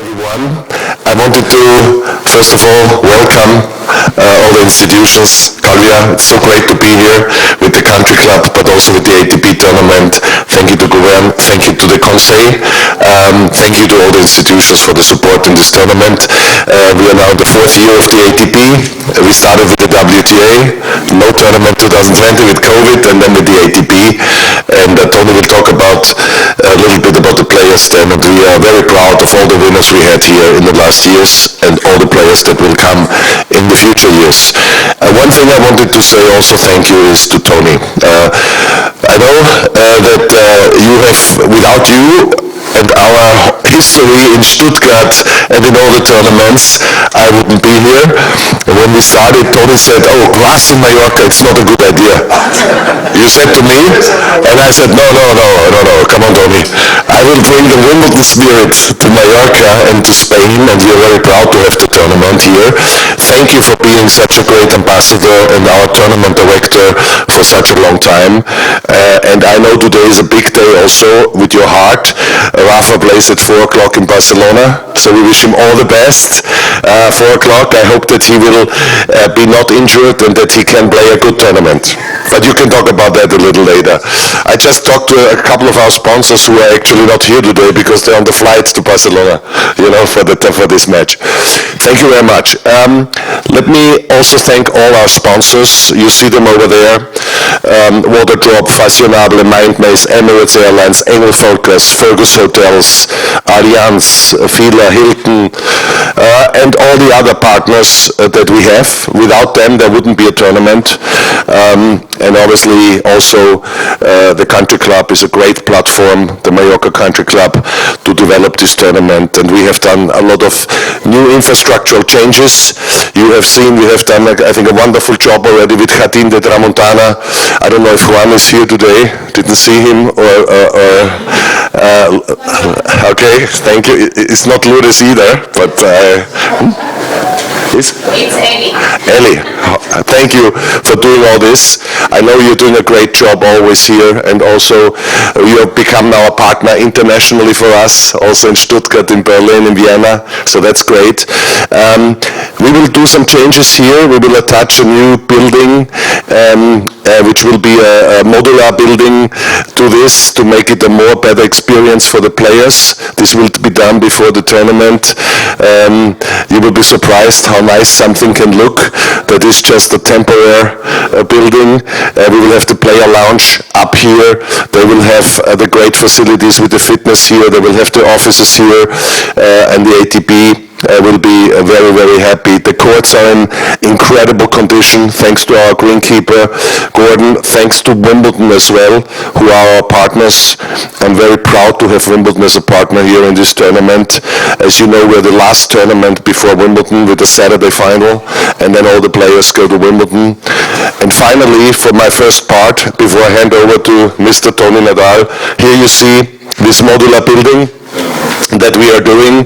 everyone. I wanted to, first of all, welcome all the institutions. Calvia, it's so great to be here with the country club, but also with the ATP tournament. Thank you to Govern, thank you to the Conseil, thank you to all the institutions for the support in this tournament. We are now in the fourth year of the ATP. We started with the WTA, no tournament 2020 with COVID, and then with the ATP. And Tony will talk about a little bit about the players then, and we are very proud of all the winners we had here in the last years and all the players that will come in the future years. One thing I wanted to say also thank you is to Tony. I know that you have, without you and our history in Stuttgart and in all the tournaments, I wouldn't be here. And when we started, Tony said, oh, grass in Mallorca, it's not a good idea. You said to me, and I said, no, come on, Tony. I will bring the Wimbledon spirit to Mallorca and to Spain, and we are very proud to have the tournament here. Thank you for being such a great ambassador and our tournament director for such a long time. And I know today is a big day also with your heart. Rafa plays at 4 o'clock in Barcelona, so we wish him all the best. 4 o'clock, I hope that he will be not injured and that he can play a good tournament. But you can talk about that a little later. I just talked to a couple of our sponsors who are actually not here today because they're on the flight to Barcelona, for this match. Thank you very much. Let me also thank all our sponsors. You see them over there. Waterdrop, Fashionable, Mindmaze, Emirates Airlines, Engel Volkers, Fergus Hotels, Allianz, Fila, Hilton, and all the other partners that we have. Without them, there wouldn't be a tournament. And obviously also the country club is a great platform, the Mallorca Country Club, to develop this tournament. And we have done a lot of new infrastructural changes. You have seen we have done, I think, a wonderful job already with Jardín de Tramontana. I don't know if Juan is here today. Didn't see him. Okay, thank you. It's not Lourdes either, but it's Ellie. Ellie, thank you for doing all this. I know you're doing a great job always here, and also you have become now a partner internationally for us, also in Stuttgart, in Berlin, in Vienna, so that's great. We will do some changes here. We will attach a new building, which will be a modular building to this to make it a more better experience for the players. This will be done before the tournament. You will be surprised how nice something can look. That is just a temporary building. We will have the player lounge up here. They will have the great facilities with the fitness here. They will have the offices here, and the ATP will be very, very happy. The courts are in incredible condition, thanks to our greenkeeper, Gordon, thanks to Wimbledon as well, who are our partners. I'm very proud to have Wimbledon as a partner here in this tournament. As you know, we're the last tournament before Wimbledon with the Saturday final, and then all the players go to Wimbledon. And finally, for my first part, before I hand over to Mr. Tony Nadal, here you see this modular building that we are doing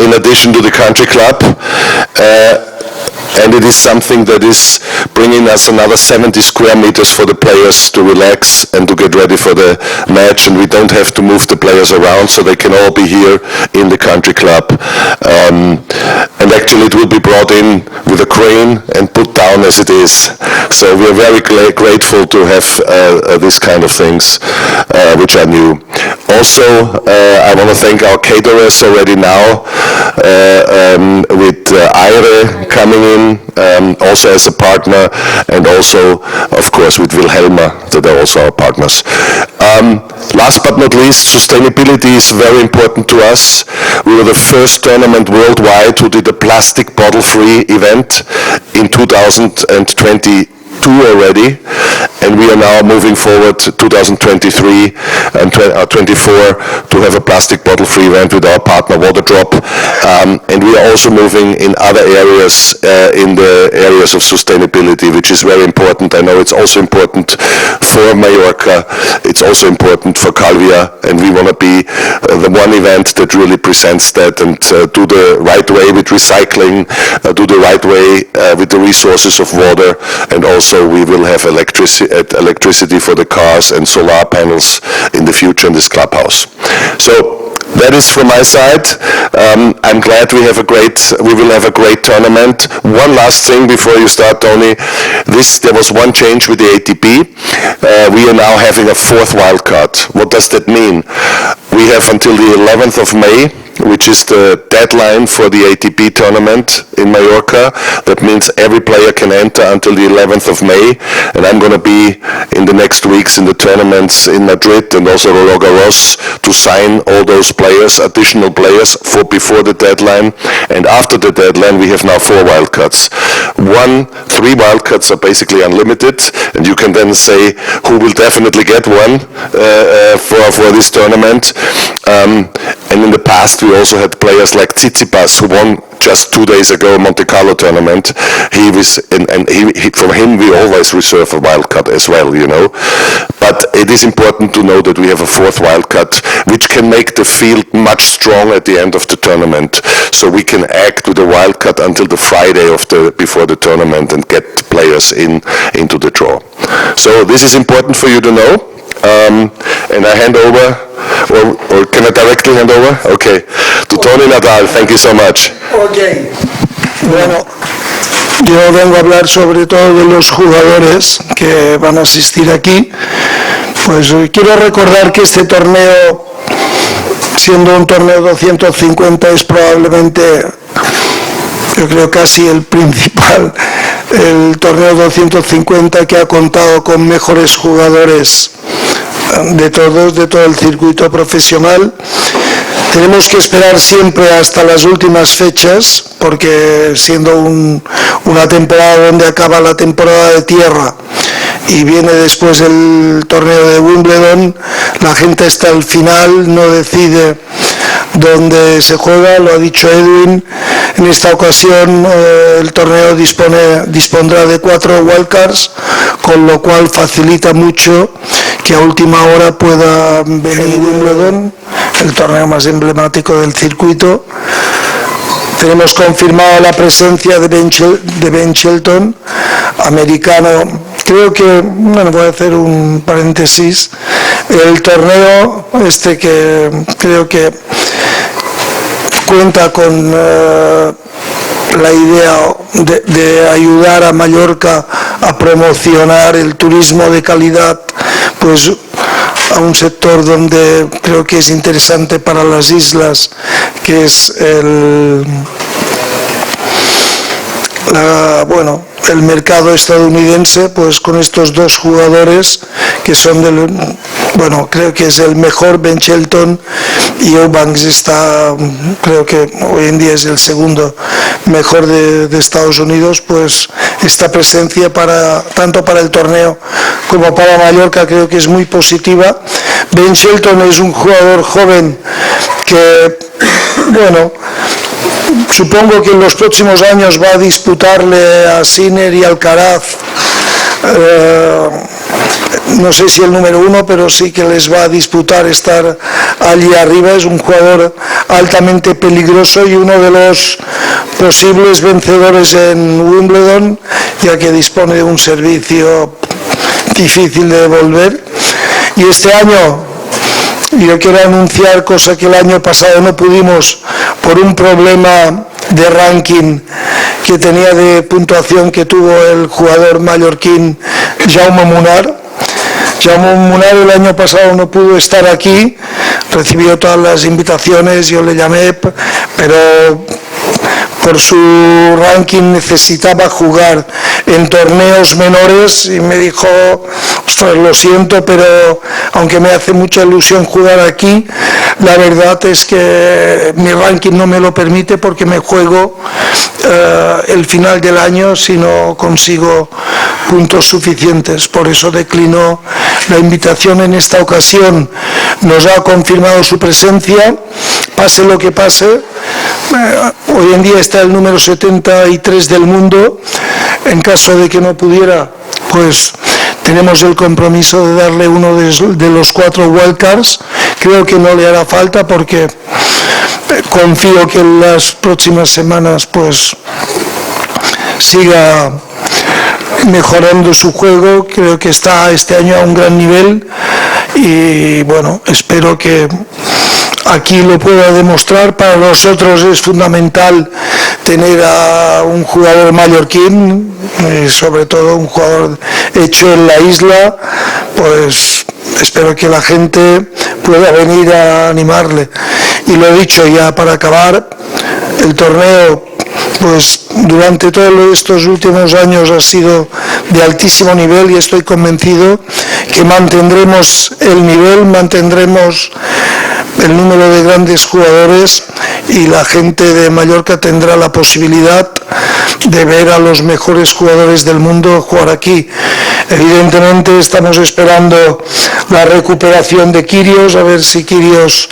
in addition to the country club. And it is something that is bringing us another 70 square meters for the players to relax and to get ready for the match, and we don't have to move the players around, so they can all be here in the country club. And actually it will be brought in with a crane and put down as it is. So we are very grateful to have this kind of things, which are new. Also, I want to thank our caterers already now, with Aire coming in, also as a partner, and also, of course, with Wilhelma, that are also our partners. Last but not least, sustainability is very important to us. We were the first tournament worldwide who did a plastic bottle-free event in 2022 already, and we are now moving forward to 2023 and 24 to have a plastic bottle-free event with our partner Waterdrop, and we are also moving in other areas, in the areas of sustainability, which is very important. I know it's also important for Mallorca, it's also important for Calvia, and we want to be the one event that really presents that and do the right way with recycling, do the right way with the resources of water, and also we will have electricity for the cars and solar panels in the future in this clubhouse. So that is from my side. I'm glad we will have a great tournament. One last thing before you start, Tony. There was one change with the ATP. We are now having a fourth wildcard. What does that mean? We have until the 11th of May, which is the deadline for the ATP tournament in Mallorca. That means every player can enter until the 11th of May, and I'm going to be in the next weeks in the tournaments in Madrid and also Roland Garros to sign all those players, additional players, for before the deadline. And after the deadline, we have now 4 wildcards. 3 wildcards are basically unlimited, and you can then say who will definitely get one for this tournament. And in the past, we also had players like Tsitsipas, who won just 2 days ago a Monte Carlo tournament. From him we always reserve a wildcard as well, you know. But it is important to know that we have a 4th wildcard, which can make the field much stronger at the end of the tournament. So we can act with a wildcard until the Friday before the tournament and get players into the draw. So this is important for you to know. And I hand over, or can I directly hand over? Okay. To Tony Nadal, thank you so much. Okay. Bueno, yo vengo a hablar sobre todo de los jugadores que van a asistir aquí. Pues quiero recordar que este torneo, siendo un torneo 250, es probablemente, yo creo, casi el principal, el torneo 250 que ha contado con mejores jugadores de todo el circuito profesional. Tenemos que esperar siempre hasta las últimas fechas, porque siendo una temporada donde acaba la temporada de tierra y viene después el torneo de Wimbledon, la gente hasta el final no decide dónde se juega. Lo ha dicho Edwin. En esta ocasión el torneo dispondrá de 4 wildcards, con lo cual facilita mucho que a última hora pueda venir Wimbledon, el torneo más emblemático del circuito. Tenemos confirmada la presencia de Ben Shelton, americano. Creo que, bueno, voy a hacer un paréntesis. El torneo que creo que cuenta con la idea de ayudar a Mallorca a promocionar el turismo de calidad, pues a un sector donde creo que es interesante para las islas, que es el mercado estadounidense. Pues con estos 2 jugadores que son creo que es el mejor, Ben Shelton, y Eubanks creo que hoy en día es el segundo mejor de Estados Unidos. Pues esta presencia tanto para el torneo como para Mallorca creo que es muy positiva. Ben Shelton es un jugador joven que, bueno, supongo que en los próximos años va a disputarle a Sinner y Alcaraz, no sé si el número 1, pero sí que les va a disputar estar allí arriba. Es un jugador altamente peligroso y uno de los posibles vencedores en Wimbledon, ya que dispone de un servicio difícil de devolver. Y este año yo quiero anunciar, cosa que el año pasado no pudimos por un problema de ranking que tenía de puntuación que tuvo el jugador mallorquín Jaume Munar. Jaume Munar el año pasado no pudo estar aquí, recibió todas las invitaciones, yo le llamé, pero por su ranking necesitaba jugar en torneos menores y me dijo: ostras, lo siento, pero aunque me hace mucha ilusión jugar aquí, la verdad es que mi ranking no me lo permite, porque me juego el final del año si no consigo puntos suficientes. Por eso declinó la invitación en esta ocasión. Nos ha confirmado su presencia, pase lo que pase. Hoy en día está el número 73 del mundo. En caso de que no pudiera, pues tenemos el compromiso de darle uno de los 4 wildcards. Creo que no le hará falta, porque confío que en las próximas semanas pues siga mejorando su juego. Creo que está este año a un gran nivel y bueno, espero que aquí lo pueda demostrar. Para nosotros es fundamental tener a un jugador mallorquín, sobre todo un jugador hecho en la isla, pues espero que la gente pueda venir a animarle. Y lo dicho, ya para acabar, el torneo pues durante todos estos últimos años ha sido de altísimo nivel y estoy convencido que mantendremos el nivel, mantendremos el número de grandes jugadores y la gente de Mallorca tendrá la posibilidad de ver a los mejores jugadores del mundo jugar aquí. Evidentemente estamos esperando la recuperación de Kyrgios, a ver si Kyrgios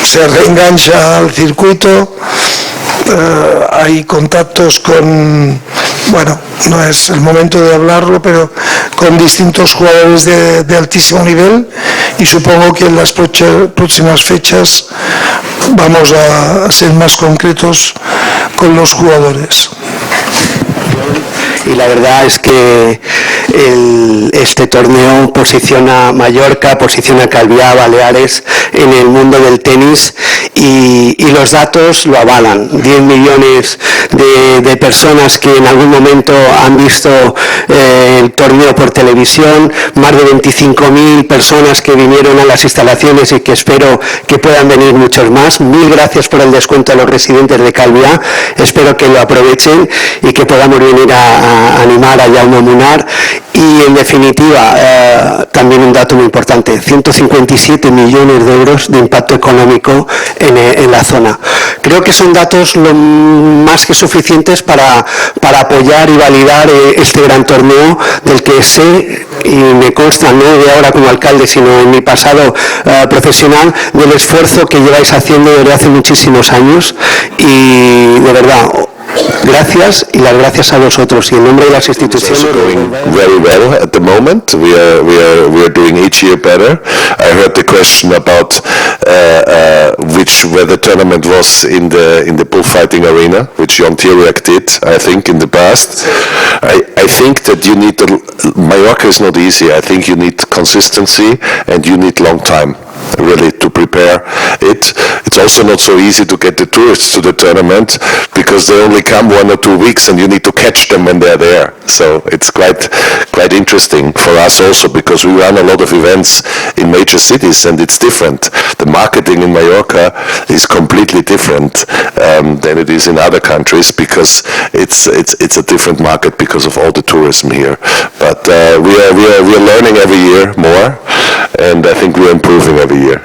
se reengancha al circuito. Hay contactos con, bueno, no es el momento de hablarlo, pero con distintos jugadores de altísimo nivel y supongo que en las próximas fechas vamos a ser más concretos con los jugadores. Y la verdad es que este torneo posiciona a Mallorca, posiciona a Calviá, Baleares en el mundo del tenis y los datos lo avalan. 10 millones de personas que en algún momento han visto el torneo por televisión, más de 25.000 personas que vinieron a las instalaciones y que espero que puedan venir muchos más. Mil gracias por el descuento a los residentes de Calviá, espero que lo aprovechen y que podamos venir a animar a Jaume Munar y en definitiva también un dato muy importante, 157 millones de euros de impacto económico en la zona. Creo que son datos lo más que suficientes para apoyar y validar este gran torneo del que sé y me consta, no de ahora como alcalde sino en mi pasado profesional, del esfuerzo que lleváis haciendo desde hace muchísimos años y de verdad gracias y las gracias a vosotros y en nombre de las instituciones. It's going very well at the moment. We are doing each year better. I heard the question about where the tournament was in the bullfighting arena, which Jon Tiriak did, I think, in the past. I think that you need Mallorca is not easy. I think you need consistency and you need long time, really, to prepare it. It's also not so easy to get the tourists to the tournament because they only come 1 or 2 weeks and you need to catch them when they're there. So it's quite interesting for us also because we run a lot of events in major cities and it's different. The marketing in Mallorca is completely different than it is in other countries because it's a different market because of all the tourism here. But we are learning every year more and I think we're improving every year.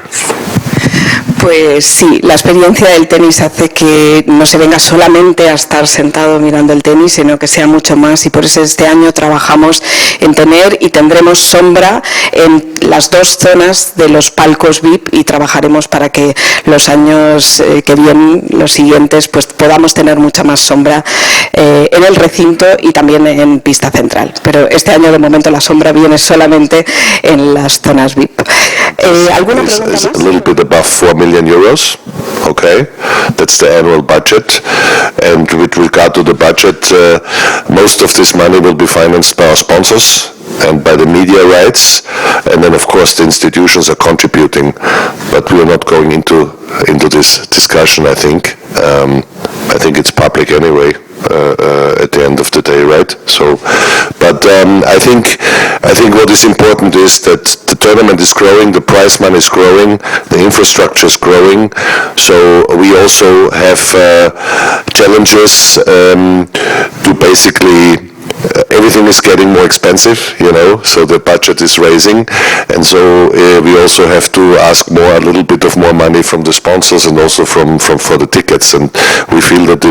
Pues sí, la experiencia del tenis hace que no se venga solamente a estar sentado mirando el tenis, sino que sea mucho más y por eso este año trabajamos en tener y tendremos sombra en las dos zonas de los palcos VIP y trabajaremos para que los años que vienen, los siguientes, pues podamos tener mucha más sombra en el recinto y también en pista central. Pero este año de momento la sombra viene solamente en las zonas VIP. ¿Alguna pregunta más? A little bit above 4 million euros. Okay, that's the annual budget. And with regard to the budget, most of this money will be financed by our sponsors and by the media rights, and then of course the institutions are contributing. But we are not going into this discussion. I think it's public anyway. At the end of the day, right? So, but I think what is important is that the tournament is growing, the prize money is growing, the infrastructure is growing. So we also have challenges to basically. Everything is getting more expensive, so the budget is raising, and so we also have to ask a little bit of more money from the sponsors and also for the tickets, and we feel that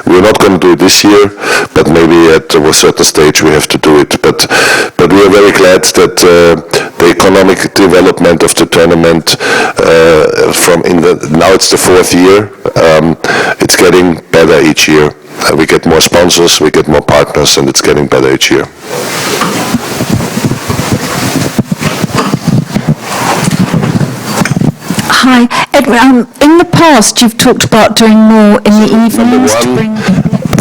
we're not going to do it this year, but maybe at a certain stage we have to do it. But we are very glad that the economic development of the tournament now it's the 4th year, it's getting better each year. We get more sponsors, we get more partners, and it's getting better each year. Hi, Edward. In the past, you've talked about doing more in the evenings to bring.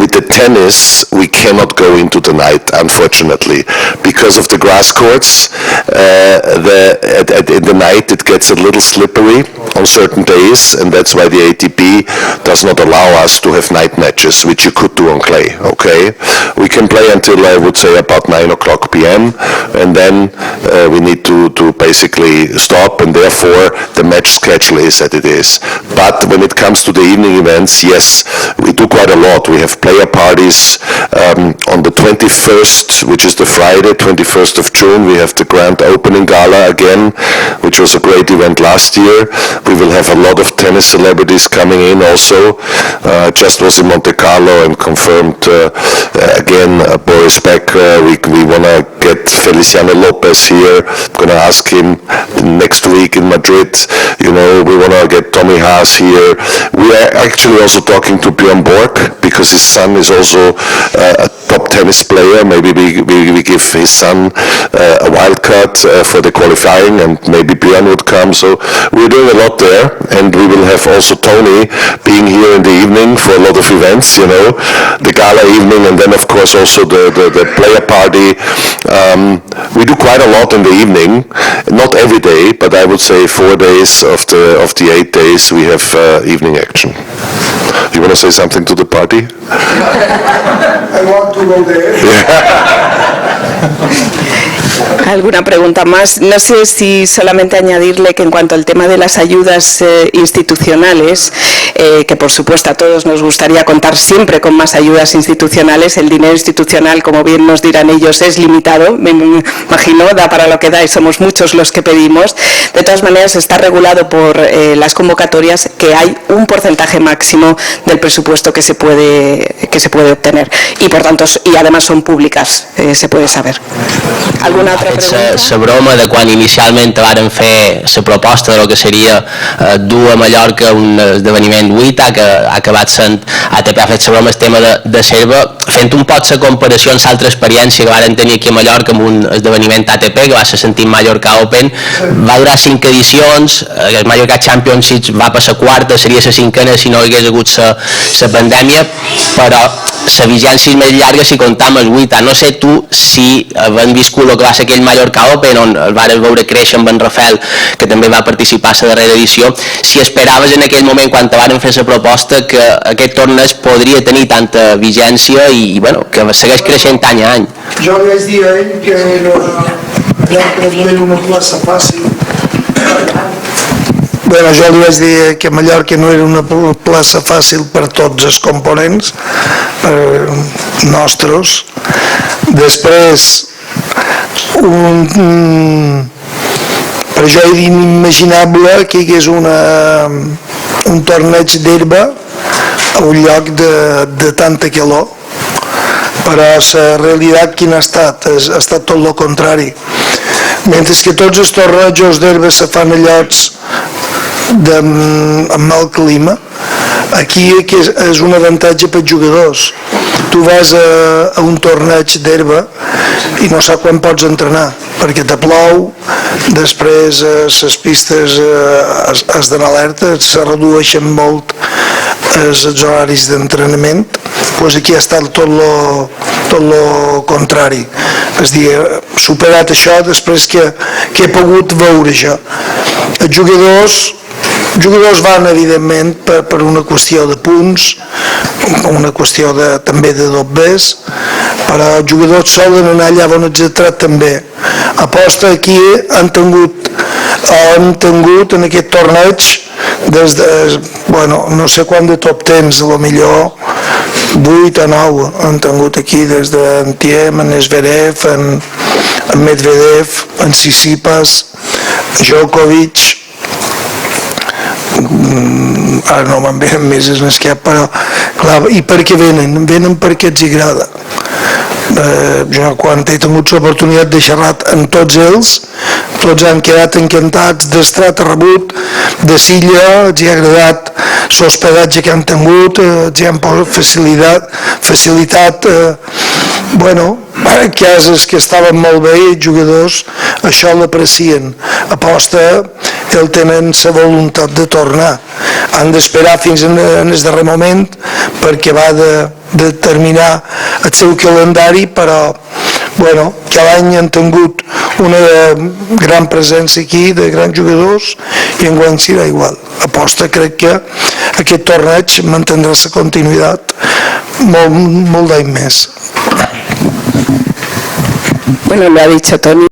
We the tennis, we cannot go into the night, unfortunately, because of the grass courts. In the night it gets a little slippery on certain days, and that's why the ATP does not allow us to have night matches, which you could do on clay. Okay, we can play until, I would say, about 9 o'clock p.m. and then we need to basically stop, and therefore the match schedule is that it is. But when it comes to the evening events, yes, we do quite a lot. We have player parties on the 21st, which is the Friday, 21st of June. We have the grand opening gala again, which was a great event last year. We will have a lot of tennis celebrities coming in also. Just was in Monte Carlo and confirmed again Boris Becker. We want to get Feliciano Lopez here. I'm going to ask him next week in Madrid. You know, we want to get Tommy Haas here. We are actually also talking to Björn Borg, because his son is also a top tennis player. Maybe we give his son a wild card for the qualifying, and maybe Björn would come. So we're doing a lot there, and we will have also Tony being here in the evening for a lot of events, you know, the gala evening, and then of course also the player party. We do quite a lot in the evening, not every day, but I would say 4 days of the 8 days we have evening action. You want to say something to the party? I want to go there. ¿Alguna pregunta más? No sé si solamente añadirle que en cuanto al tema de las ayudas institucionales, que por supuesto a todos nos gustaría contar siempre con más ayudas institucionales, el dinero institucional, como bien nos dirán ellos, es limitado, me imagino, da para lo que da y somos muchos los que pedimos. De todas maneras está regulado por las convocatorias que hay un porcentaje máximo del presupuesto que se puede obtener y por tanto, y además son públicas, se puede saber. ¿Alguna otra pregunta? La broma de quan inicialment varen fer la proposta de lo que seria dur a Mallorca un esdeveniment 8, que ha acabat sent ATP, ha fet la broma el tema de Serva, fent un poc la comparació amb l'altra experiència que varen tenir aquí a Mallorca amb un esdeveniment ATP, que va ser sentit Mallorca Open, va durar 5 edicions, el Mallorca Championship va per la quarta, seria la 5a si no hagués hagut la pandèmia, però la vigència és més llarga si comptam els 8 anys. No sé tu si havent viscut el que va ser aquell Mallorca Open, on el vas veure créixer amb en Rafael, que també va participar a la darrera edició, si esperaves en aquell moment, quan te varen fer la proposta, que aquest torneig podria tenir tanta vigència i bueno, que segueix creixent any a any. Jo li vaig dir a ell que no era una plaça fàcil. Bueno, jo li vaig dir que Mallorca no era una plaça fàcil per tots els components nostres. Després, per jo era inimaginable que hi hagués un torneig d'herba a un lloc de tanta calor, però la realitat quina ha estat? Ha estat tot el contrari. Mentre que tots els tornejos d'herba se fan a llocs amb mal clima, aquí és un avantatge per jugadors. Tu vas a un torneig d'herba i no saps quan pots entrenar, perquè te plou, després les pistes has d'anar alerta, se redueixen molt els horaris d'entrenament. Doncs aquí ha estat tot el contrari. És a dir, superat això després que he pogut veure jo. Els jugadors van, evidentment, per una qüestió de punts, una qüestió també de dobbers, però els jugadors solen anar allà on els atrat també. Aposta aquí han tingut en aquest torneig des de, bueno, no sé quant de top temps, a lo millor 8 o 9 han tingut aquí, des d'en Thiem, en Zverev, en Medvedev, en Tsitsipas, Djokovic, ara no me'n venen més en el cap, però clar, i per què venen? Venen perquè els agrada. Jo quan he tingut l'oportunitat de xerrar amb tots ells, tots han quedat encantats del tracte rebut de Silla, els ha agradat l'hospedatge que han tingut, els han facilitat Bueno, cases que estaven molt bé i els jugadors això l'aprecien. Aposta, el tenen la voluntat de tornar. Han d'esperar fins en el darrer moment perquè va de terminar el seu calendari, però bueno, cada any han tingut una gran presència aquí de grans jugadors i enguany serà igual. Aposta, crec que aquest torneig mantindrà la continuïtat molt d'any més. Bueno, lo ha dicho Toni.